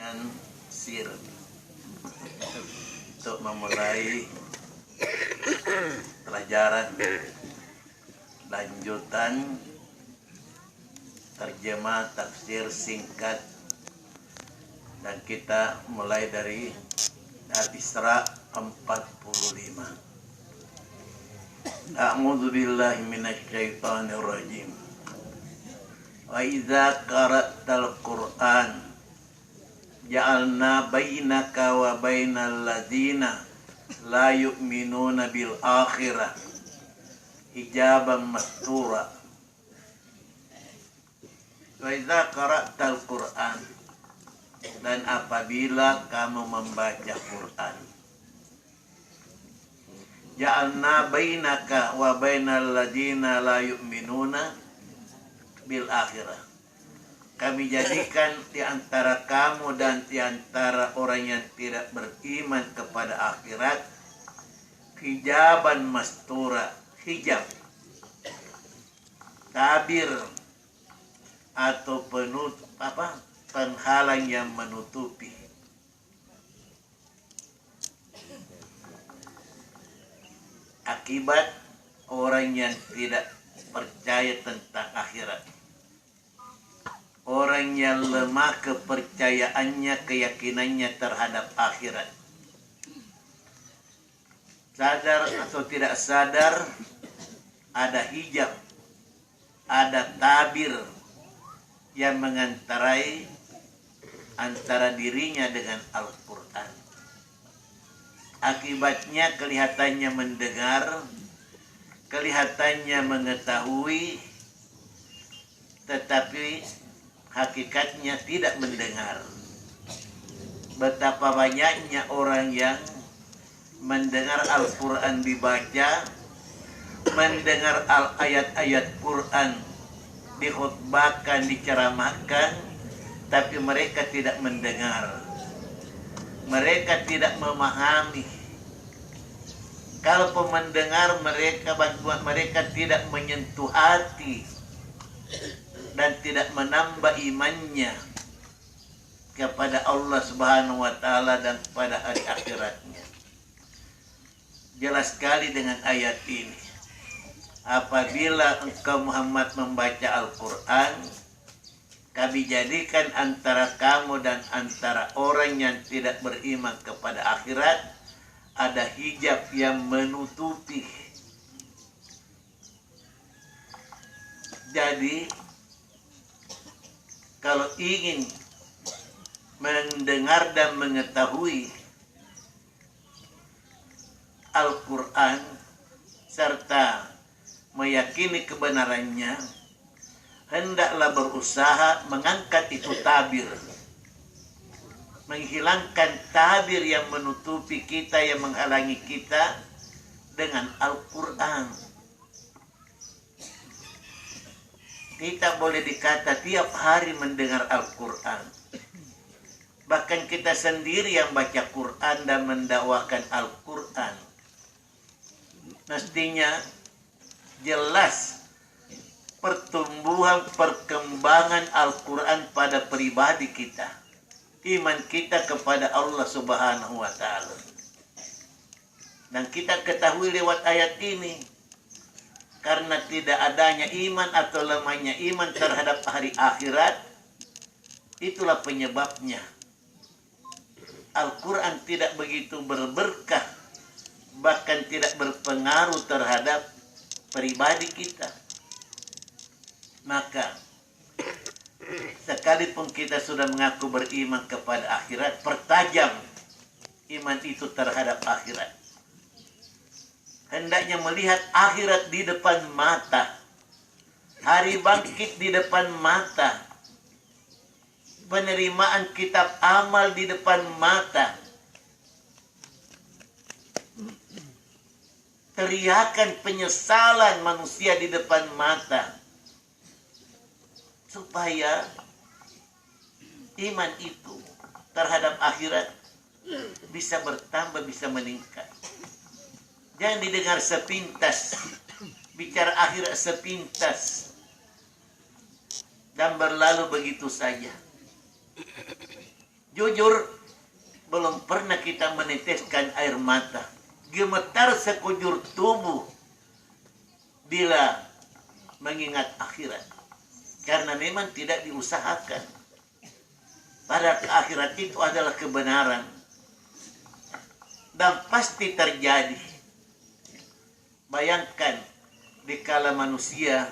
dengan sir untuk memulai pelajaran lanjutan terjemah tafsir singkat, dan kita mulai dari Al-Isra 45. A'udzu billahi minasyaitonir rajim. Wa idza qara'tal Qur'an ja'alna bainaka wa bainal ladzina la yu'minuna bil akhirah hijaban mastura. Wa idza qara'tal Qur'an, dan apabila kamu membaca Quran, ja'alna bainaka wa bainal ladzina la yu'minuna bil akhirah, kami jadikan di antara kamu dan di antara orang yang tidak beriman kepada akhirat hijaban mastura, hijab, tabir atau penutup penghalang yang menutupi. Akibat orang yang tidak percaya tentang akhirat, orang yang lemah kepercayaannya, keyakinannya terhadap akhirat, sadar atau tidak sadar ada hijab, ada tabir yang mengantarai antara dirinya dengan Al-Quran. Akibatnya kelihatannya mendengar, kelihatannya mengetahui, tetapi hakikatnya tidak mendengar. Betapa banyaknya orang yang mendengar Al-Quran dibaca, mendengar ayat-ayat Quran dikhutbahkan, diceramahkan, tapi mereka tidak mendengar. Mereka tidak memahami. Kalau mendengar, mereka tidak menyentuh hati dan tidak menambah imannya kepada Allah Subhanahu wa taala dan pada hari akhiratnya. Jelas sekali dengan ayat ini. Apabila engkau Muhammad membaca Al-Quran, kami jadikan antara kamu dan antara orang yang tidak beriman kepada akhirat ada hijab yang menutupi. Jadi kalau ingin mendengar dan mengetahui Al-Quran serta meyakini kebenarannya, hendaklah berusaha mengangkat itu tabir, menghilangkan tabir yang menutupi kita, yang menghalangi kita dengan Al-Quran. Kita boleh dikata tiap hari mendengar Al-Quran. Bahkan kita sendiri yang baca Quran dan mendakwakan Al-Quran. Mestinya jelas pertumbuhan perkembangan Al-Quran pada pribadi kita, iman kita kepada Allah Subhanahu wa taala. Dan kita ketahui lewat ayat ini, karena tidak adanya iman atau lemahnya iman terhadap hari akhirat, itulah penyebabnya Al-Quran tidak begitu berberkah, bahkan tidak berpengaruh terhadap pribadi kita. Maka sekalipun kita sudah mengaku beriman kepada akhirat, pertajam iman itu terhadap akhirat. Hendaknya melihat akhirat di depan mata, hari bangkit di depan mata, penerimaan kitab amal di depan mata, teriakan penyesalan manusia di depan mata, supaya iman itu terhadap akhirat bisa bertambah, bisa meningkat. Jangan didengar sepintas, bicara akhirat sepintas dan berlalu begitu saja. Jujur, belum pernah kita meneteskan air mata. Gemetar sekujur tubuh bila mengingat akhirat. Karena memang tidak diusahakan. Pada akhirat itu adalah kebenaran. Dan pasti terjadi. Bayangkan, dikala manusia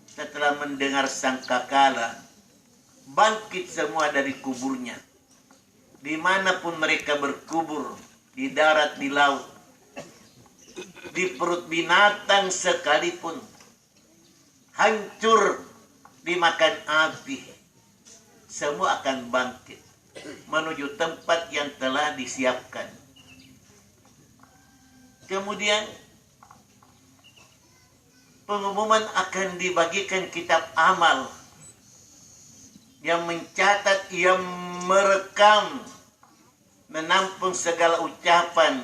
setelah mendengar sangkakala, bangkit semua dari kuburnya. Dimanapun mereka berkubur, di darat, di laut, di perut binatang sekalipun, hancur dimakan api, semua akan bangkit menuju tempat yang telah disiapkan. Kemudian pengumuman akan dibagikan kitab amal yang mencatat, yang merekam, menampung segala ucapan,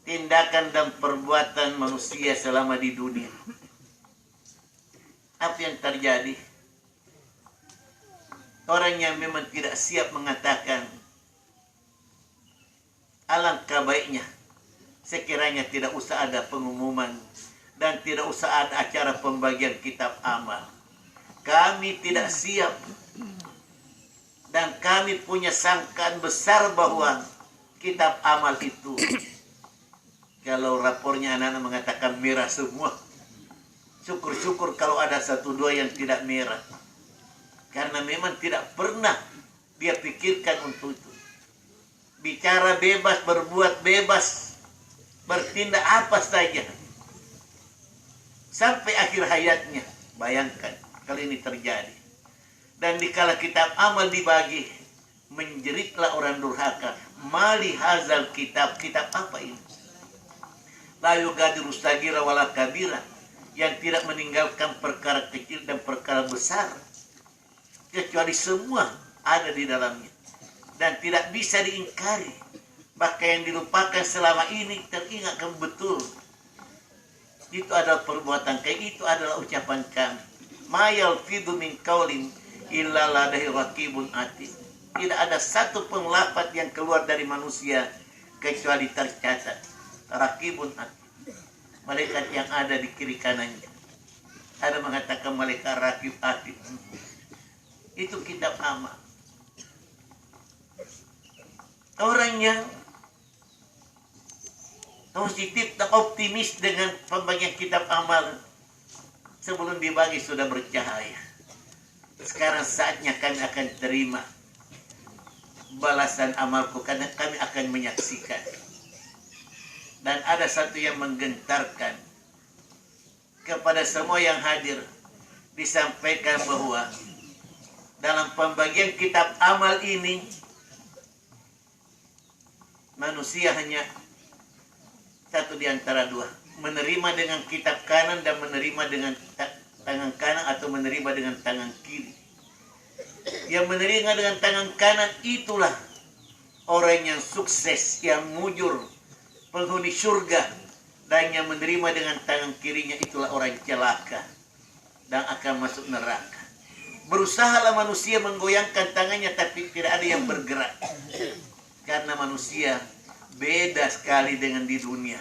tindakan dan perbuatan manusia selama di dunia. Apa yang terjadi? Orang yang memang tidak siap mengatakan, alangkah baiknya sekiranya tidak usah ada pengumuman dan tidak usah ada acara pembagian kitab amal. Kami tidak siap dan kami punya sangkaan besar bahwa kitab amal itu, kalau rapornya anak-anak mengatakan merah semua, syukur-syukur kalau ada satu dua yang tidak merah. Karena memang tidak pernah dia pikirkan untuk itu. Bicara bebas, berbuat bebas, bertindak apa saja. Sampai akhir hayatnya. Bayangkan kalau ini terjadi. Dan dikala kitab amal dibagi, menjeritlah orang durhaka. Mali hazal kitab. Kitab apa ini? La yugadiru sagira wala kabira. Yang tidak meninggalkan perkara kecil dan perkara besar. Kecuali semua ada di dalamnya. Dan tidak bisa diingkari. Bahkan yang dilupakan selama ini teringatkan betul. Itu adalah perbuatan kayak itu adalah ucapan kami. Ma yalfidu min qaulin illa ladaihi raqibun atid. Tidak ada satu pun lafaz yang keluar dari manusia kecuali tercatat raqibun atid. Malaikat yang ada di kiri kanannya. Ada mengatakan malaikat raqib atid. Itu kitab amal. Orang yang positif dan optimis dengan pembagian kitab amal sebelum dibagi sudah bercahaya. Sekarang saatnya kami akan terima balasan amalku karena kami akan menyaksikan. Dan ada satu yang menggentarkan kepada semua yang hadir, disampaikan bahwa dalam pembagian kitab amal ini manusia hanya satu di antara dua, menerima dengan kitab kanan dan menerima dengan tangan kanan atau menerima dengan tangan kiri. Yang menerima dengan tangan kanan itulah orang yang sukses, yang mujur, penghuni surga. Dan yang menerima dengan tangan kirinya itulah orang celaka dan akan masuk neraka. Berusahalah manusia menggoyangkan tangannya tapi tidak ada yang bergerak. Karena manusia beda sekali dengan di dunia.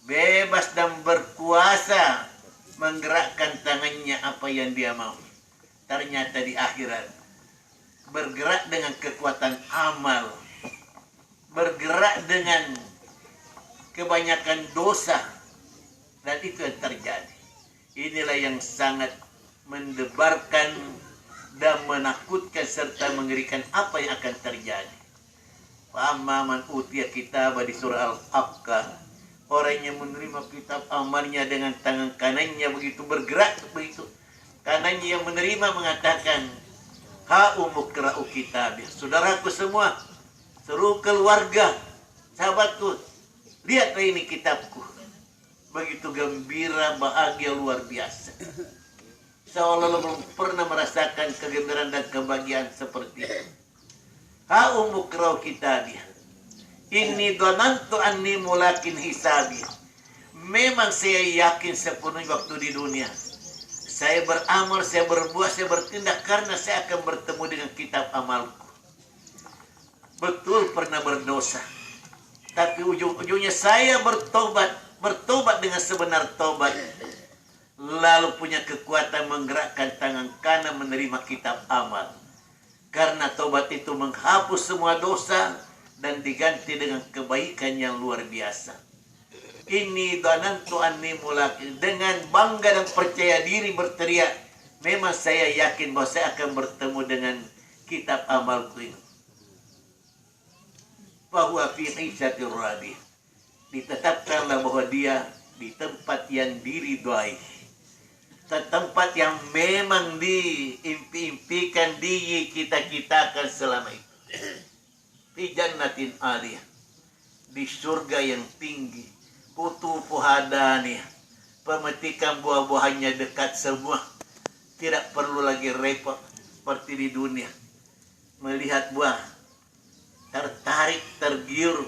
Bebas dan berkuasa menggerakkan tangannya apa yang dia mau. Ternyata di akhirat bergerak dengan kekuatan amal. Bergerak dengan kebanyakan dosa. Dan itu yang terjadi. Inilah yang sangat mendebarkan dan menakutkan serta mengerikan apa yang akan terjadi. Fa'amma man utiya kitaba di surah Al-Haqqah. Orang yang menerima kitab amalnya dengan tangan kanannya begitu bergerak begitu. Kanannya yang menerima mengatakan, ha'umukra'u kitabih. Saudaraku semua, seluruh keluarga, sahabatku, lihatlah ini kitabku. Begitu gembira, bahagia luar biasa. Seolah-olah belum pernah merasakan kegembiraan dan kebahagiaan seperti itu. Ha'umukra'u kitabih. Inni dhanantu anni mulakin hisabi. Memang saya yakin sepenuhnya waktu di dunia. Saya beramal, saya berbuat, saya bertindak karena saya akan bertemu dengan kitab amalku. betul pernah berdosa, tapi ujung-ujungnya saya bertobat dengan sebenar tobat, lalu punya kekuatan menggerakkan tangan kanan menerima kitab amal. Karena tobat itu menghapus semua dosa dan diganti dengan kebaikan yang luar biasa. Ini dhanantu anni mulaqin, dengan bangga dan percaya diri berteriak, memang saya yakin bahwa saya akan bertemu dengan kitab amalku ini. Bahwa fi hisyatir radiyah, ditetapkanlah bahwa dia di tempat yang diridhai, tempat yang memang diimpi-impikan, dicita-citakan selama itu. Fi jannatin aliyah, di surga yang tinggi, kutufu hadaniyah, pemetikan buah-buahannya dekat semua. Tidak perlu lagi repot seperti di dunia. Melihat buah, tertarik, tergiur.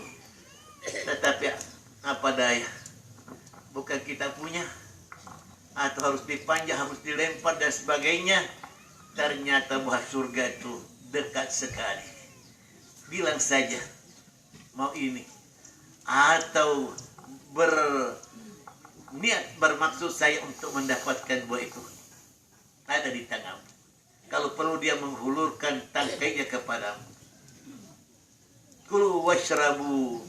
Tetapi apa daya, bukan kita punya. Atau harus dipanjang, harus dilempar dan sebagainya. Ternyata buah surga itu dekat sekali. Bilang saja, mau ini. Atau berniat, bermaksud saya untuk mendapatkan buah itu. Ada di tanganmu. Kalau perlu dia menghulurkan tangkainya kepadamu. Kulu washrabu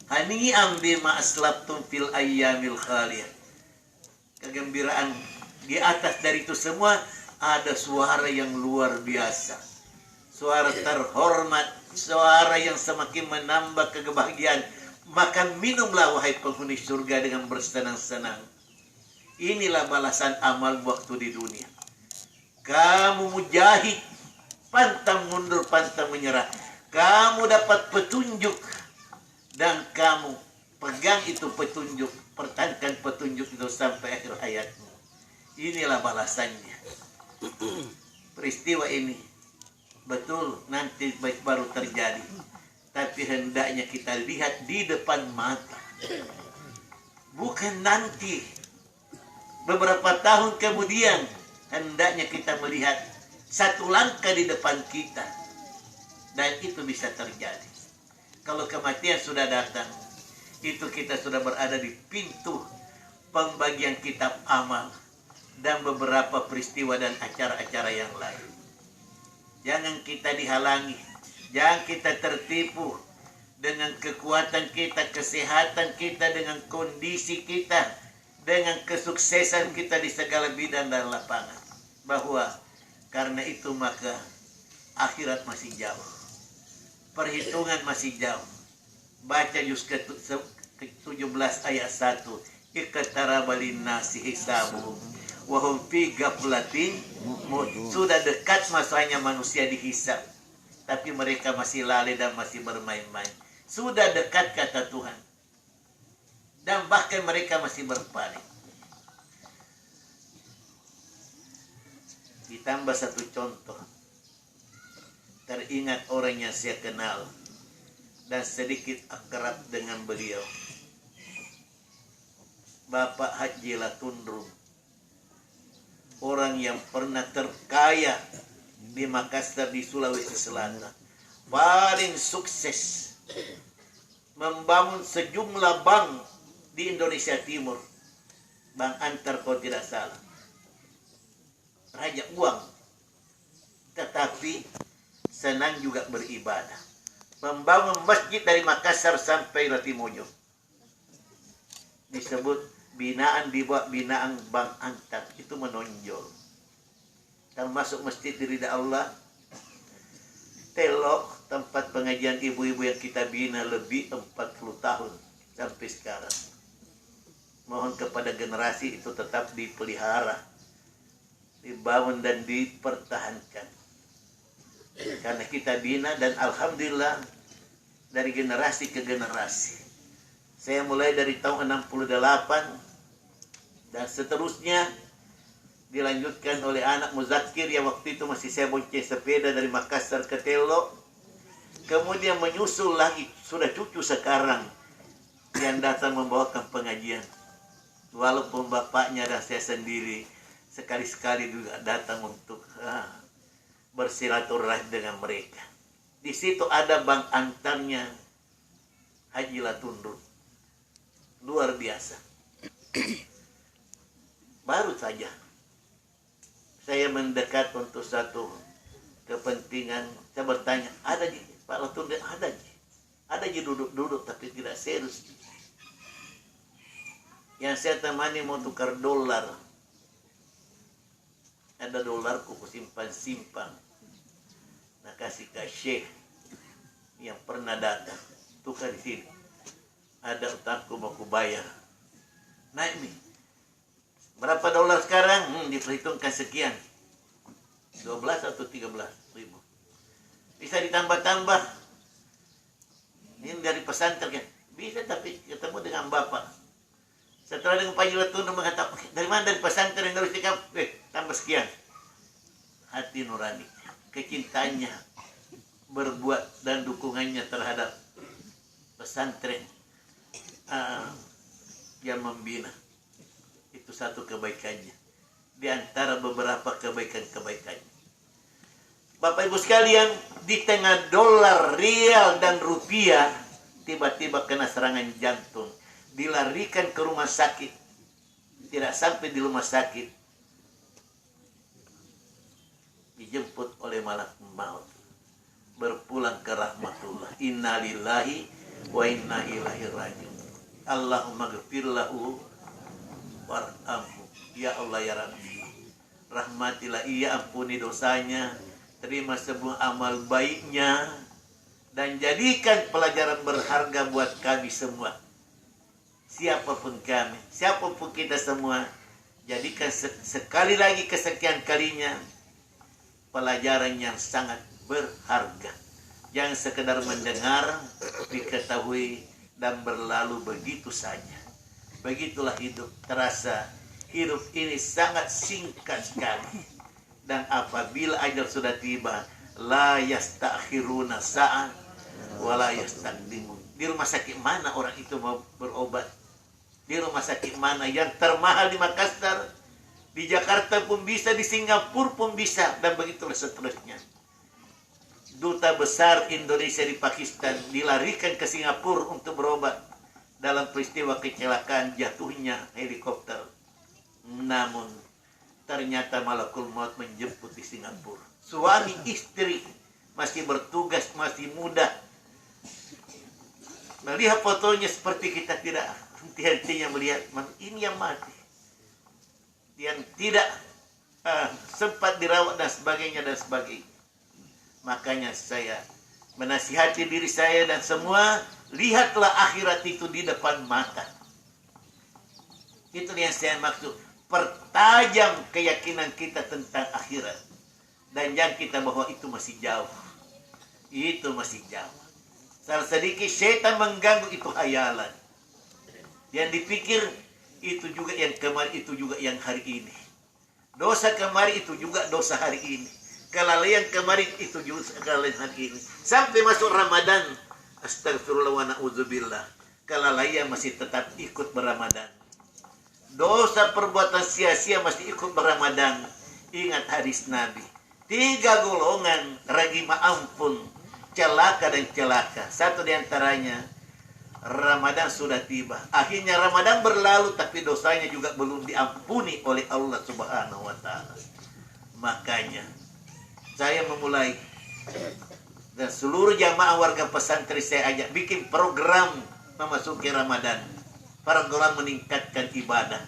hani'an bima aslabtum fil ayyamil khaliyah. Kegembiraan di atas dari itu semua ada suara yang luar biasa. Suara terhormat, suara yang semakin menambah kebahagiaan. Makan minumlah wahai penghuni surga dengan bersenang-senang. Inilah balasan amal waktu di dunia. Kamu mujahid, pantang mundur, pantang menyerah. Kamu dapat petunjuk dan kamu pegang itu petunjuk, pertahankan petunjuk itu sampai akhir hayatmu. Inilah balasannya. Peristiwa ini betul nanti baru terjadi, tapi hendaknya kita lihat di depan mata. Bukan nanti, beberapa tahun kemudian hendaknya kita melihat satu langkah di depan kita. Dan itu bisa terjadi. Kalau kematian sudah datang, itu kita sudah berada di pintu pembagian kitab amal dan beberapa peristiwa dan acara-acara yang lain. Jangan kita dihalangi, jangan kita tertipu dengan kekuatan kita, kesehatan kita, dengan kondisi kita, dengan kesuksesan kita di segala bidang dan lapangan. Bahwa karena itu maka akhirat masih jauh. Perhitungan masih jauh. Baca Yus ke-17 ayat 1. Iqtaraba linnasi hisabuhum wa hum fi ghaflatin. Sudah dekat masanya manusia dihisab, tapi mereka masih lalai dan masih bermain-main. Sudah dekat kata Tuhan. Dan bahkan mereka masih berpaling. Ditambah satu contoh. Teringat orang yang saya kenal dan sedikit akrab dengan beliau, Bapak Haji Latundrum, orang yang pernah terkaya di Makassar di Sulawesi Selatan, paling sukses membangun sejumlah bank di Indonesia Timur, Bank Antar kalau tidak salah, raja uang, tetapi senang juga beribadah. Membangun masjid dari Makassar sampai Latimojong. Disebut binaan, dibuat binaan Bank Antar. Itu menonjol. Termasuk masjid di Ridha Allah. Telok, tempat pengajian ibu-ibu yang kita bina lebih 40 tahun sampai sekarang. Mohon kepada generasi itu tetap dipelihara, dibangun dan dipertahankan. Karena kita bina dan alhamdulillah dari generasi ke generasi. Saya mulai dari tahun 68 dan seterusnya dilanjutkan oleh anak Muzakir yang waktu itu masih saya bonceng sepeda dari Makassar ke Telok. Kemudian menyusul lagi sudah cucu sekarang yang datang membawakan pengajian. Walaupun bapaknya dan saya sendiri sekali-sekali juga datang untuk bersilaturahmi dengan mereka. Di situ ada bank antarnya Haji Latundun. Luar biasa. Baru saja saya mendekat untuk satu kepentingan. Saya bertanya, ada Ji? Pak Latundun, ada Ji. Ada Ji duduk-duduk tapi tidak serius. Yang saya temani mau tukar dolar. Ada dolarku simpan-simpan. Nah, kasih ke Syekh yang pernah datang. Tukar di sini. Ada utangku mau kubayar. Naik nih. Berapa dolar sekarang? Diperhitungkan sekian. 12 atau 13 ribu. Bisa ditambah-tambah. Ini dari pesantren kan? Bisa, tapi ketemu dengan bapak. Setelah dengan Pak Haji Latundun mengatakan, dari mana? Dari pesantren yang harus tambah sekian. Hati nurani, kecintaannya berbuat dan dukungannya terhadap pesantren yang membina. Itu satu kebaikannya. Di antara beberapa kebaikan-kebaikannya. Bapak Ibu sekalian, di tengah dolar, rial, dan rupiah, tiba-tiba kena serangan jantung. Dilarikan ke rumah sakit. Tidak sampai di rumah sakit, dijemput oleh malak maut. Berpulang ke rahmatullah. Inna lillahi wa inna ilaihi rajiun. Allahumma ghfir lahu warhamhu. Ya Allah ya Rabbi, rahmatilah ia, ampuni dosanya, terima semua amal baiknya, dan jadikan pelajaran berharga buat kami semua. Siapapun kami, siapapun kita semua, jadikan sekali lagi kesekian kalinya pelajaran yang sangat berharga. Jangan sekedar mendengar, diketahui, dan berlalu begitu saja. Begitulah hidup. Terasa hidup ini sangat singkat sekali. Dan apabila ajal sudah tiba, la yastakhiruna sa'an wa la yastaqdimun. Di rumah sakit mana orang itu mau berobat? Di rumah sakit mana yang termahal di Makassar? Di Jakarta pun bisa, di Singapura pun bisa, dan begitulah seterusnya. Duta besar Indonesia di Pakistan dilarikan ke Singapura untuk berobat dalam peristiwa kecelakaan jatuhnya helikopter. Namun ternyata malakul maut menjemput di Singapura. Suami istri masih bertugas, masih muda. Melihat fotonya seperti kita tidak henti-hentinya melihat ini yang mati, yang tidak sempat dirawat dan sebagainya dan sebagainya. Makanya saya menasihati diri saya dan semua, lihatlah akhirat itu di depan mata. Itu yang saya maksud. Pertajam keyakinan kita tentang akhirat. Dan jangan kita bahwa itu masih jauh. Itu masih jauh. Salah sedikit syaitan mengganggu, itu hayalan. Yang dipikir itu juga yang kemarin, itu juga yang hari ini. Dosa kemarin itu juga dosa hari ini. Kelalaian kemarin itu juga kelalaian hari ini. Sampai masuk Ramadan, astagfirullah wa na'udzubillah, kelalaian masih tetap ikut berramadan. Dosa perbuatan sia-sia masih ikut berramadan. Ingat hadis Nabi, 3 golongan ragima ampun, celaka dan celaka. Satu diantaranya, Ramadan sudah tiba. Akhirnya Ramadan berlalu, tapi dosanya juga belum diampuni oleh Allah Subhanahu wa ta'ala. Makanya saya memulai, dan seluruh jamaah warga pesantren saya ajak bikin program memasuki Ramadan. Program meningkatkan ibadah.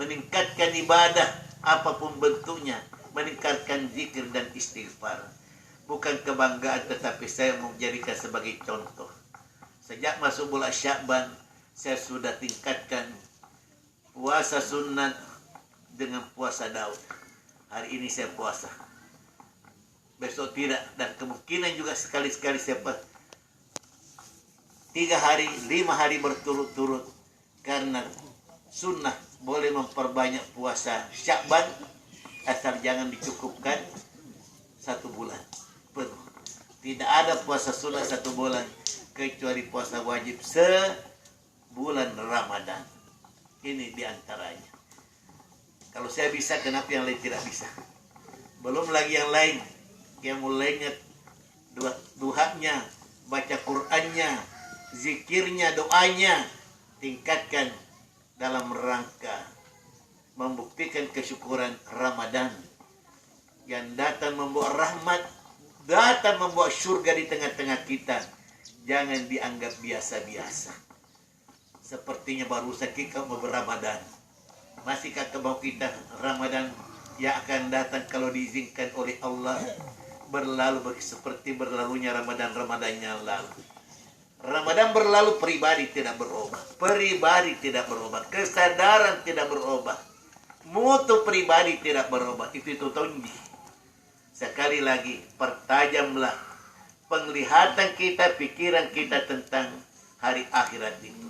Meningkatkan ibadah apapun bentuknya. Meningkatkan zikir dan istighfar. Bukan kebanggaan, tetapi saya menjadikan sebagai contoh. Sejak masuk bulan Sya'ban, saya sudah tingkatkan puasa sunat dengan puasa Daud. Hari ini saya puasa, besok tidak, dan kemungkinan juga sekali-sekali saya 3 hari, 5 hari berturut-turut. Karena sunnah boleh memperbanyak puasa Sya'ban, asal jangan dicukupkan 1 bulan penuh. Tidak ada puasa sunnah 1 bulan, kecuali puasa wajib sebulan Ramadan. Ini diantaranya. Kalau saya bisa, kenapa yang lain tidak bisa? Belum lagi yang lain, yang mulainya duhanya, baca Qur'annya, zikirnya, doanya, tingkatkan dalam rangka membuktikan kesyukuran Ramadan yang datang membawa rahmat, datang membawa surga di tengah-tengah kita. Jangan dianggap biasa-biasa. Sepertinya baru saja kita Ramadan. Masihkah kebau kita Ramadan yang akan datang kalau diizinkan oleh Allah berlalu seperti berlalunya Ramadan yang lalu. Ramadan berlalu, pribadi tidak berubah. Pribadi tidak berubah. Kesadaran tidak berubah. Mutu pribadi tidak berubah. Itu tonji. Sekali lagi, pertajamlah penglihatan kita, pikiran kita tentang hari akhirat itu.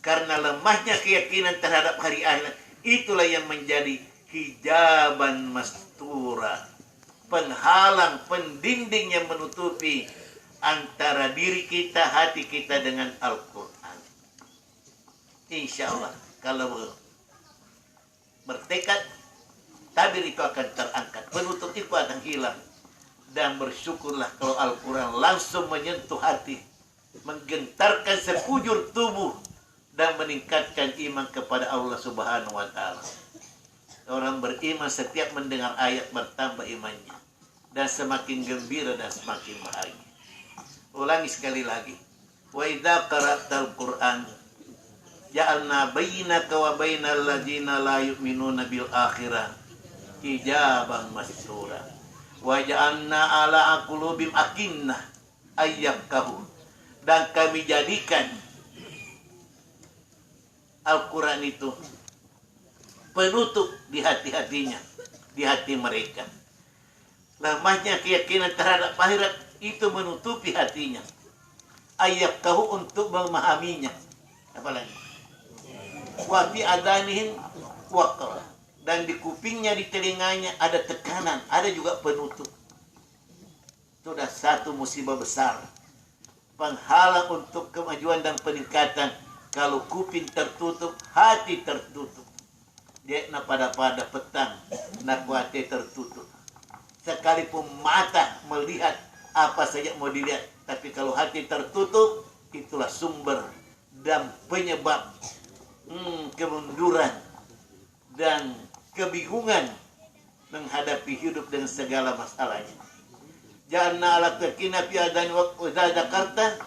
Karena lemahnya keyakinan terhadap hari akhirat, itulah yang menjadi hijaban mastura, penghalang, pendinding yang menutupi antara diri kita, hati kita dengan Al-Quran. Insya Allah, kalau bertekad, tabir itu akan terangkat, penutup itu akan hilang. Dan bersyukurlah kalau Al-Quran langsung menyentuh hati, menggentarkan sekujur tubuh, dan meningkatkan iman kepada Allah Subhanahu wa Ta'ala. Orang beriman setiap mendengar ayat bertambah imannya, dan semakin gembira dan semakin bahagia. Ulangi sekali lagi. Wa idza qara'tal Qur'an ja'alna bainaka wa bainal ladzina la yu'minuna bil akhirah hijaban mastura. Wa ja'alna ala qulubihim akinnah ayyafqahu. Dan kami jadikan Al-Quran itu penutup di hati-hatinya, di hati mereka. Lemahnya keyakinan terhadap akhirat itu menutupi hatinya. Ayyafqahu, untuk memahaminya. Apalagi? Wa fi adanihim waqra. Dan di kupingnya, di telinganya ada tekanan, ada juga penutup. Itu sudah satu musibah besar. Penghalang untuk kemajuan dan peningkatan. Kalau kuping tertutup, hati tertutup. Dia nak pada petang, nak hati tertutup. Sekalipun mata melihat apa saja mau dilihat, tapi kalau hati tertutup, itulah sumber dan penyebab kemunduran dan kebingungan menghadapi hidup dengan segala masalahnya. Jangan ala takina fi adani wa idza dzakarta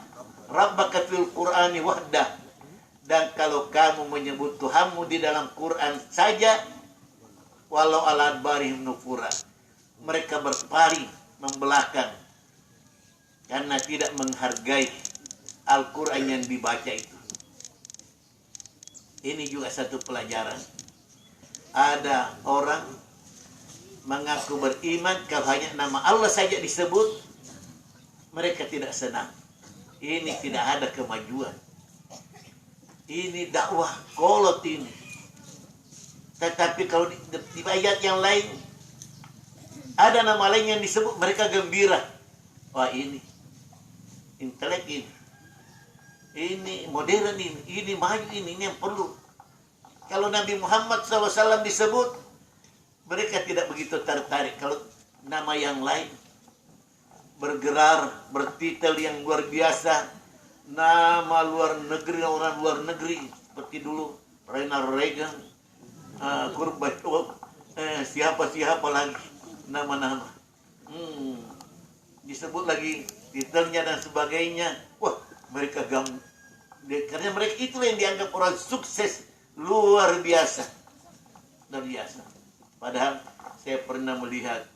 rabbaka fil qur'ani wahdah. Dan kalau kamu menyebut Tuhanmu di dalam Quran saja, walau ala adbarihim nufura, mereka berpaling membelakang karena tidak menghargai Al-Quran yang dibaca itu. Ini juga satu pelajaran. Ada orang mengaku beriman, kalau hanya nama Allah saja disebut, mereka tidak senang. Ini tidak ada kemajuan. Ini dakwah kolot ini. Tetapi kalau di ayat yang lain ada nama lain yang disebut, mereka gembira. Wah, ini intelek ini modern ini maju ini yang perlu. Kalau Nabi Muhammad SAW disebut, mereka tidak begitu tertarik. Kalau nama yang lain bergerar, bertitel yang luar biasa, nama luar negeri, orang luar negeri seperti dulu Ronald Reagan, Gorbachev, siapa lagi nama-nama disebut lagi titelnya dan sebagainya. Wah, mereka karena mereka itulah yang dianggap orang sukses luar biasa. Padahal saya pernah melihat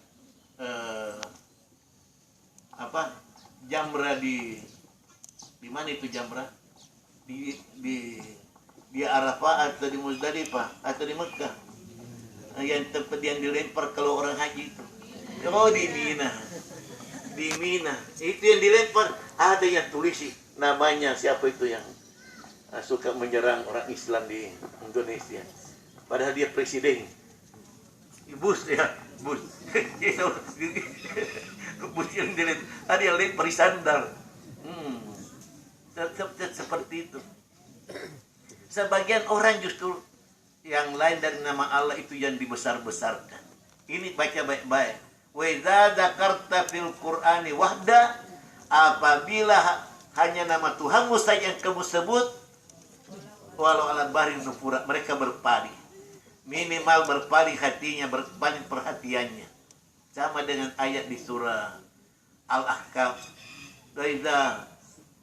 jamrah di mana itu jamrah? Di Arafah atau di Muzdalifah atau di Mekah. Yang tempat yang dilempar kalau orang haji itu. Oh, di Mina. Itu yang dilempar. Ada yang tulis namanya siapa itu yang suka menyerang orang Islam di Indonesia. Padahal dia presiden. Bush. Bush yang dilempar. Ada yang lempar sandal. Seperti itu. Sebagian orang justru yang lain dari nama Allah itu yang dibesar-besarkan. Ini baca baik-baik. Wa idza dzakarta fil Qur'ani wahda, apabila hanya nama Tuhanmu saja yang kamu sebut, walau ala barin nufura, mereka berpaling. Minimal berpaling hatinya, berpaling perhatiannya. Sama dengan ayat di surah Al-Ahqaf. Wa idza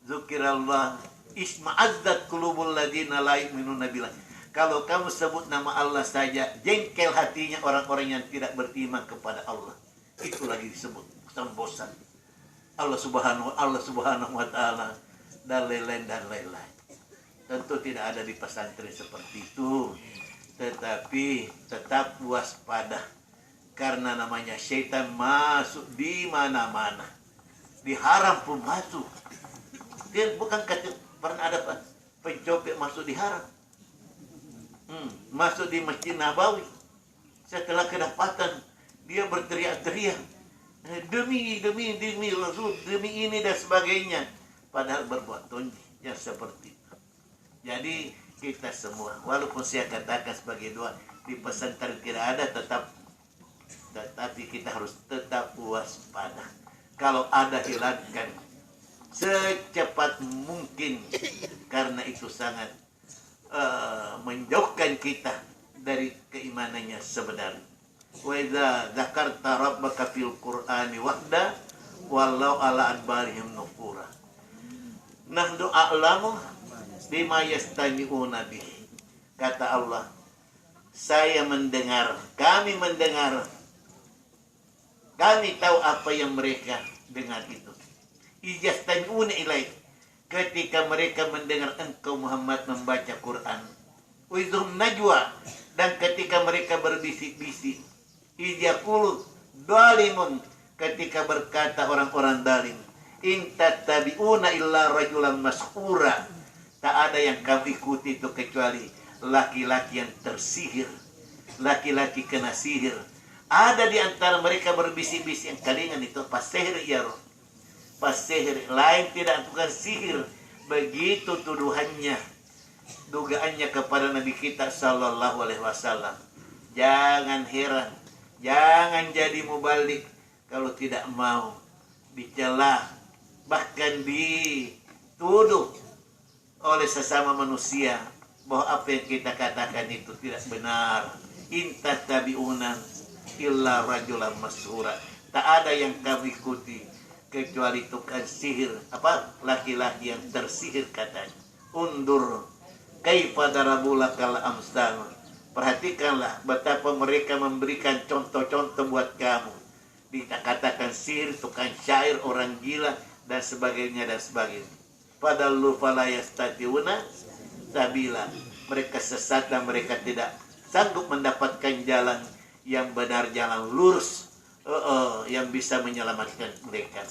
dzukirallah isma'azzat qulubul ladzina la yu'minuna billah. Kalau kamu sebut nama Allah saja, jengkel hatinya orang-orang yang tidak beriman kepada Allah. Itu lagi disebut bosan. Allah subhanahu wa ta'ala dan lain-lain. Tentu tidak ada di pesantren seperti itu. Tetapi tetap waspada. Karena namanya syaitan masuk di mana-mana. Diharam pun masuk. Dia bukan pernah ada pencopet masuk di haram. Masuk di Masjid Nabawi. Setelah kedapatan, dia berteriak-teriak. Demi Rasul, demi ini dan sebagainya. Padahal berbuat tonji yang seperti itu. Jadi kita semua, walaupun saya katakan sebagai doa, di pesantren tidak ada, tetapi kita harus tetap waspada. Kalau ada, hilangkan secepat mungkin, karena itu sangat menjauhkan kita dari keimanannya sebenarnya. Wa idza dzakarta rabbaka fil Qur'ani wahda wallau ala adbarihim nufura. Nahnu a'lamu bima yastami'una bih. Kata Allah, saya mendengar, kami mendengar, kami tahu apa yang mereka dengar itu. Ijastami'una ilaik, ketika mereka mendengar engkau Muhammad membaca Quran. Wizhum najwa, dan ketika mereka berbisik-bisik. Ijaqulu dalimun, ketika berkata orang-orang dalim, in tattabi'una illa rajulan mas'ura, tak ada yang kamu ikuti itu kecuali laki-laki yang tersihir, laki-laki kena sihir. Ada di antara mereka berbisik-bisik, yang kalingan itu pasihir ya roh, pasihir, lain tidak, bukan sihir. Begitu tuduhannya, dugaannya kepada Nabi kita sallallahu alaihi wasallam. Jangan heran, jangan jadi mubalik kalau tidak mau dicela, bahkan dituduh oleh sesama manusia bahwa apa yang kita katakan itu tidak benar. Inta tabi'unan illa rajulan mas'ura, tak ada yang kami ikuti kecuali tukang sihir, laki-laki yang tersihir katanya. Undur kaifa darabulakal amsal, perhatikanlah betapa mereka memberikan contoh-contoh buat kamu. Dikatakan sihir, tukang syair, orang gila, dan sebagainya. Padahal fala yastati'una sabila, mereka sesat dan mereka tidak sanggup mendapatkan jalan yang benar, jalan lurus, yang bisa menyelamatkan mereka.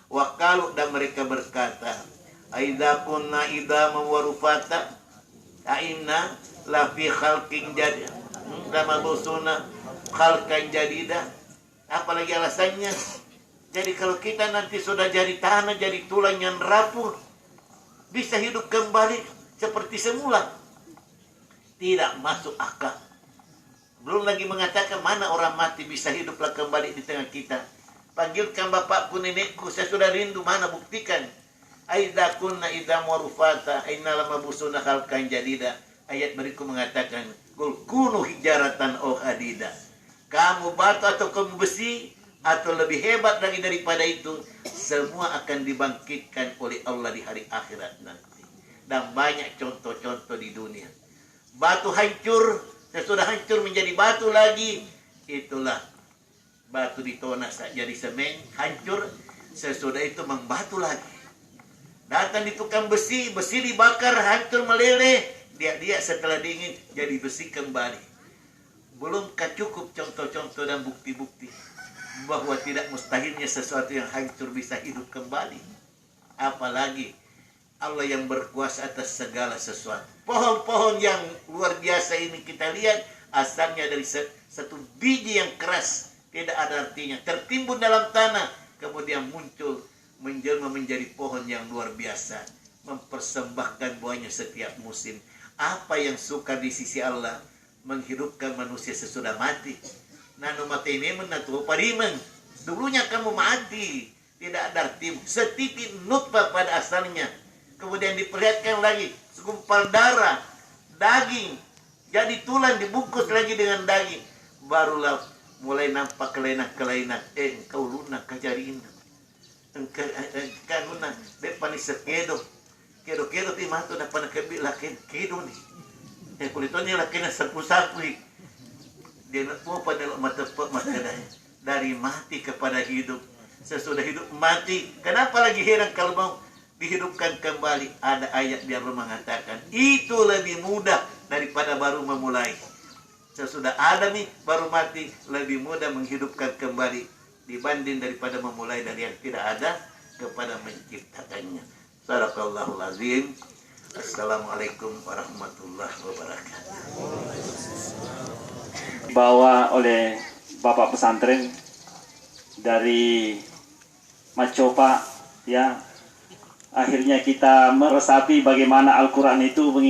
Waqalu, dan mereka berkata, aidza kunna idzaman wa rufata aina la fi khalqin jadid lama busuna khalqan jadida. Apalagi alasannya? Jadi kalau kita nanti sudah jadi tanah, jadi tulang yang rapuh, bisa hidup kembali seperti semula? Tidak masuk akal. Belum lagi mengatakan mana orang mati bisa hiduplah kembali di tengah kita. Panggilkan bapakku, nenekku, saya sudah rindu, mana buktikan? Aidza kunna idzam wa rufata aina lamabusuna khalqan jadida. Ayat berikut mengatakan, qul kunu hijaratan aw hadida. Kamu batu atau kamu besi, atau lebih hebat lagi daripada itu, semua akan dibangkitkan oleh Allah di hari akhirat nanti. Dan banyak contoh-contoh di dunia. Batu hancur, sesudah hancur menjadi batu lagi. Itulah batu ditona jadi semen, hancur, sesudah itu membatu lagi. Datang di tukang besi, besi dibakar, hancur meleleh, dia setelah dingin jadi besi kembali. Belumkah cukup contoh-contoh dan bukti-bukti bahwa tidak mustahilnya sesuatu yang hancur bisa hidup kembali? Apalagi Allah yang berkuasa atas segala sesuatu. Pohon-pohon yang luar biasa ini kita lihat asalnya dari satu biji yang keras, tidak ada artinya, tertimbun dalam tanah, kemudian muncul menjelma menjadi pohon yang luar biasa, mempersembahkan buahnya setiap musim. Apa yang suka di sisi Allah? Menghidupkan manusia sesudah mati. Nanu mati ini menatu pariman, Dulunya kamu mati, tidak ada arti, setitik nutfah pada asalnya. Kemudian diperlihatkan lagi segumpal darah, daging, jadi tulang dibungkus lagi dengan daging. Barulah mulai nampak kelainan-kelainan. Engkau lunak kajarina. Engkau lunak depan sekedo. Kedo-kedo ti mato na panakabila kedo ni. Kulitonya laki na sapu-sapu. Dia nak po pada mata dari mati kepada hidup. Sesudah hidup mati. Kenapa lagi heran kalau mau dihidupkan kembali? Ada ayat dia mengatakan itu lebih mudah daripada baru memulai. Sesudah ada nih baru mati, lebih mudah menghidupkan kembali dibanding daripada memulai dari yang tidak ada kepada menciptakannya. Sadaqallahul azim. Assalamualaikum warahmatullahi wabarakatuh. Bawa oleh Bapak pesantren dari Macopa, ya, akhirnya kita meresapi bagaimana Al-Quran itu